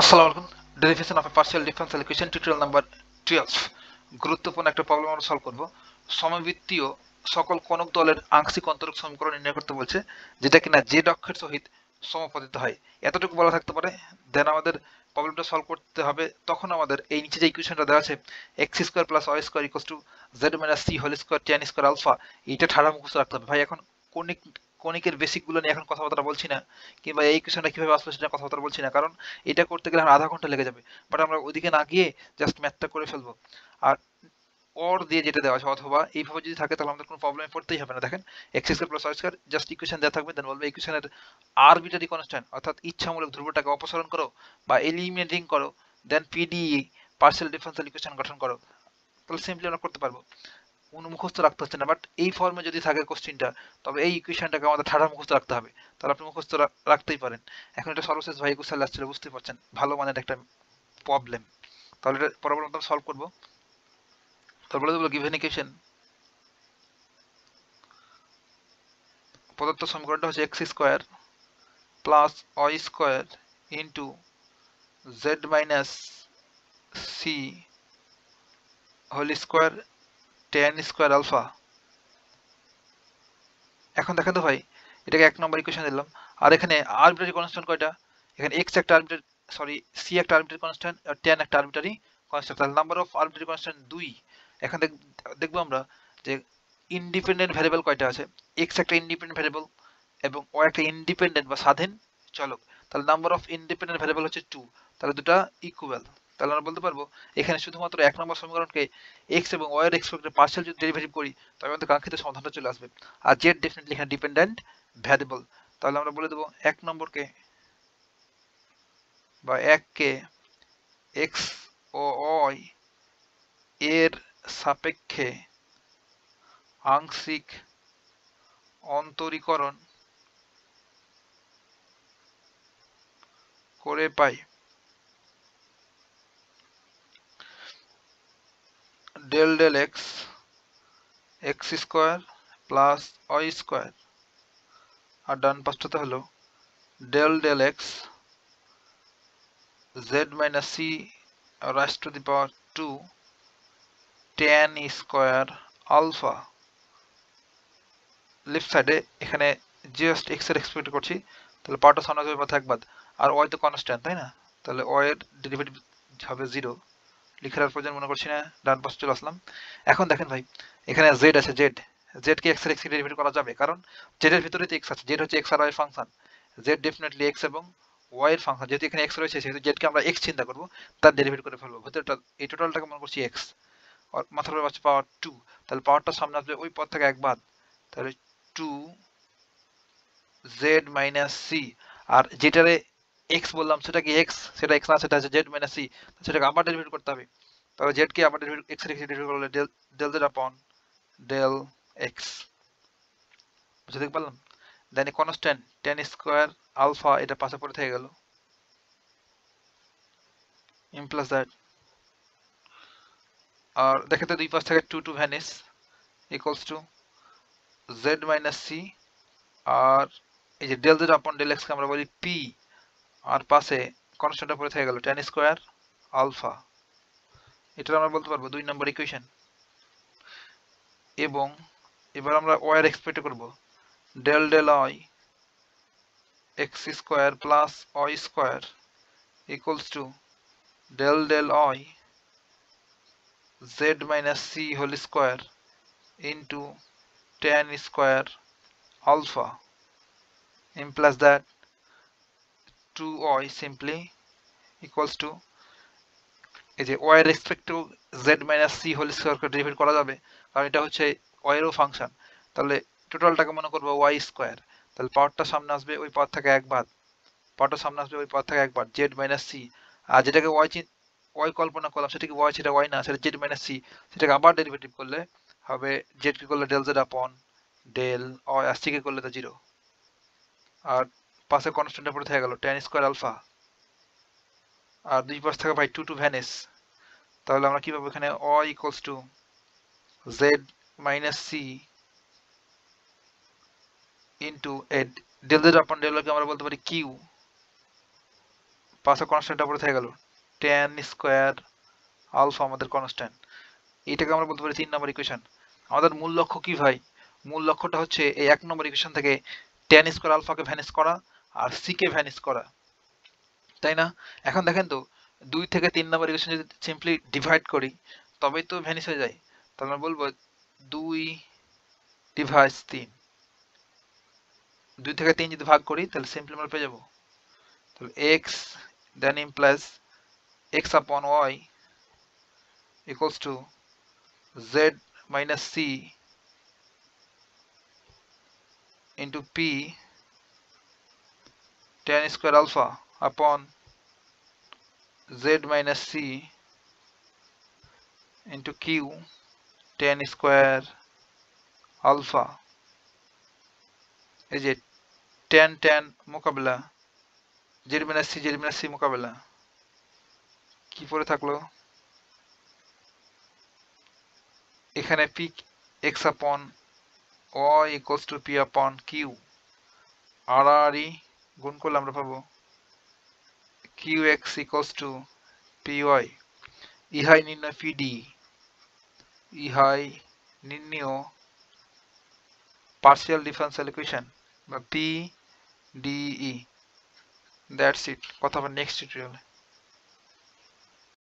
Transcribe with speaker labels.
Speaker 1: আসসালামু আলাইকুম। Derivation of A partial differential equation tutorial number 12। গুরুত্বপূর্ণ একটা প্রবলেম আমরা সলভ করব। সমবৃত্তীয় সকল কনক দলের আংশিক অন্তরক সমীকরণ নির্ণয় করতে বলছে, যেটা কিনা জেড অক্ষের সহিত সমাপতিত হয়। এতটুকু বলা থাকতে পারে। দেন আমাদের প্রবলেমটা সলভ করতে হবে। তখন আমাদের এই নিচে যে ইকুয়েশনটা দেওয়া আছে, x square plus y square equals to z minus c whole square tan square alpha, এইটা ঠাড়া মুখস্থ রাখতে হবে। ভাই এখন কনিক কনিকের বেসিকগুলো নিয়ে এখন কথাবার্তা বলছি না, কিংবা এই ইকুয়েশনটা কিভাবে আসলো সেটা কথাবার্তা বলছি না, কারণ এটা করতে গেলে আমার আধা ঘন্টা লেগে যাবে। বাট আমরা ওইদিকে না গিয়ে জাস্ট ম্যাথটা করে ফেলবো। আর অর দিয়ে যেটা দেওয়া আছে, অথবা এইভাবে যদি থাকে তাহলে আমাদের কোনো প্রবলেমে পড়তেই হবে না। দেখেন, x square plus y square just equation দেওয়া থাকবে, দেন বলবে ইকুয়েশনের আরবিটারি কনস্ট্যান্ট অর্থাৎ ইচ্ছামূলক ধ্রুবটাকে অপসারণ করো বা এলিমিনেটিং করো, দেন পিডিই পার্শিয়াল ডিফারেনশিয়াল ইকুয়েশন গঠন করো। তাহলে সিম্পলি আমরা করতে পারবো, কোনো মুখস্থ রাখতে হচ্ছে না। বাট এই ফর্মে যদি থাকে কোশ্চিনটা, তবে এই ইকুয়েশনটাকে আমাদের ঠাড়া মুখস্থ রাখতে হবে। তাহলে আপনি মুখস্থ রাখতেই পারেন। এখন এটা সর্বশেষ ভাই একুশ সালে আসছিল, বুঝতেই পারছেন ভালো মানের একটা প্রবলেম। তাহলে এটা পরবর্তী আমরা সলভ করবো। তারপরে দেবো গিভেন ইকুয়েশন, প্রদত্ত সমীকরণটা হচ্ছে x square plus y square into z minus c whole square tan square alpha. এখন দেখেন তো ভাই, এটাকে এক নম্বর ইকুয়েশন দিলাম। আর এখানে আরবিটারি কনস্ট্যান্ট কয়টা? এখানে এক্স একটা আরবিটারি, সরি সি একটা আরবিটারি কনস্ট্যান্ট আর টেন একটা আরবিটারি কনস্ট্যান্ট। তাহলে নাম্বার অফ আরবিটারি কনস্ট্যান্ট 2। এখন দেখবো আমরা যে ইন্ডিপেন্ডেন্ট ভ্যারিয়েবল কয়টা আছে। এক্স একটা ইন্ডিপেন্ডেন্ট ভ্যারিয়েবল এবং ও একটা ইন্ডিপেন্ডেন্ট বা স্বাধীন চলক। তাহলে নাম্বার অফ ইন্ডিপেন্ডেন্ট ভ্যারিয়েবল হচ্ছে 2। তাহলে দুটা ইকুয়াল। তাহলে আমরা বলতে পারবো এখানে শুধুমাত্র এক নম্বর সমীকরণকে এক্স এবং ওয়াই এর এক্সপেক্টেড পার্শিয়াল যদি ডেরিভেটিভ করি, তবে আমাদের কাঙ্ক্ষিত সমাধানটা চলে আসবে। আর জেড ডেফিনেটলি এখানে ডিপেন্ডেন্ট ভ্যারিয়েবল। তাহলে আমরা বলে দেবো এক নম্বরকে বা এককে এক্স ও ওয়াই এর সাপেক্ষে আংশিক অন্তরীকরণ করে পাই del del x x square plus y square, আর ডান পাশটাতে হলো del del x z minus c raise to the power 2 tan square alpha. Left সাইডে এখানে জাস্ট এক্স এর এক্সপেক্ট করছি, তাহলে পাওয়ারটা সামনে যাবে মাথায় একবার। আর ওয়াই তো কনস্ট্যান্ট, তাই না? তাহলে ওয়াই এর ডেরিভেটিভ হবে 0, লিখার প্রয়োজন মনে করছি না। ডান পাশে চলে আসলাম। এখন দেখেন ভাই, এখানে জেড আছে, জেড কে এক্স এর এক্স ডেরিভেটিভ করা যাবে, কারণ জেড এর ভিতরে তো এক্স আছে। জেড হচ্ছে এক্স আর Y function. Z definitely X এবং ওয়াই এর ফাংশন। যেহেতু এখানে এক্স রয়েছে, সেহেতু জেড কে আমরা এক্স চিন্তা করবো, তার ডেরিভেটিভ করে ফেলবো। ভিতরটা এই টোটালটাকে মনে করছি এক্স, আর মাথার উপরে আছে পাওয়ার 2। তাহলে পাওয়ারটা সামনে আসবে ওই পদ থেকে এক বাদ, তাহলে 2 জেড মাইনাস সি। আর যেটারে এক্স বললাম সেটা কি এক্স? সেটা এক্স না, সেটা আছে জেড মাইনাস সি। সেটাকে আবার ডেরিভেটিভ করতে হবে। তাহলে জেড কে আবার ডেরিভেটিভ এক্স এর ডেরিভেটিভ করলে del z upon del x. বুঝতে দেখতে পারলাম? দেন কনস্ট্যান্ট টেন স্কোয়ার আলফা, এটা পাশে পড়ে থেকে গেল, ইম প্লাস দ্যাট। আর দেখে তো দুই পাশ থেকে 2 to vanish equals to z minus c. আর এই যে del z upon del x কে আমরা বলি পি, আর পাশে কনস্ট্যান্টটা পড়ে থেকে গেল টেন স্কোয়ার আলফা। এটা আমরা বলতে পারবো 2 নম্বর ইকুয়েশন। এবং এবার আমরা ওয়াই এর এক্সপেক্ট করব del del y x square plus y square equals to del del y z minus c whole square into tan square alpha implies that 2y simply equals to এই যে y এর respect to z minus c whole স্কয়ারকে derivate করা যাবে, কারণ এটা হচ্ছে y এরও ফাংশন। তাহলে টোটালটাকে মনে করবো y স্কয়ার। তাহলে পাওয়ারটা সামনে আসবে ওই পাওয়ার থেকে একবার, পাওয়ারটা সামনে আসবে ওই পাওয়ার থেকে একবার z মাইনাস c। আর যেটাকে y কল্পনা করলাম সেটা কি y, সেটা y না, সেটা z মাইনাস c। সেটাকে আবার ডেরিভেটিভ করলে হবে z কে করলে del z upon del y, আর c কে করলে তো 0। আর পাশে কনস্ট্যান্টের পরে থেকে গেল tan স্কয়ার আলফা। আর দুই পাশ থেকে ভাই 2 টু ভ্যানিশ। তাহলে আমরা কি পাবো এখানে y equals to z minus c into del z upon del কে আমরা বলতে পারি q পাশে কনস্ট্যান্টটা পড়ে থেকে গেল, tan স্কোয়ার আলফা আমাদের কনস্ট্যান্ট। এটাকে আমরা বলতে পারি 3 নম্বর ইকুয়েশন। আমাদের মূল লক্ষ্য কি ভাই? মূল লক্ষ্যটা হচ্ছে এই 1 নম্বর ইকুয়েশন থেকে tan স্কোয়ার আলফাকে ভ্যানিশ করা আর c কে ভ্যানিশ করা, তাই না? এখন দেখেন তো 2 থেকে 3 নম্বর ইকুয়েশন যদি সিম্পলি ডিভাইড করি তবেই তো ভ্যানিশ হয়ে যায়। তাহলে আমরা বলবো 2 ডিভাইডস 3, 2 থেকে 3 যদি ভাগ করি তাহলে সিম্পলি আমরা পেয়ে যাব, তাহলে x then implies x upon y equals to z minus c into p tan square alpha upon z minus c into q tan square alpha। এই যে tan tan মোকাবেলা, z minus c মোকাবেলা, কি পরে থাকলো এখানে p x upon y equals to p upon q, আর আর ই গুণ করলে আমরা পাবো qx equals to py। ইহাই নির্ণয় pd, ইহাই নির্ণয় পার্শিয়াল ডিফারেনশিয়াল ইকুয়েশন বা PDE। দ্যাটস ইট, কথা হবে নেক্সট টিউটোরিয়ালে।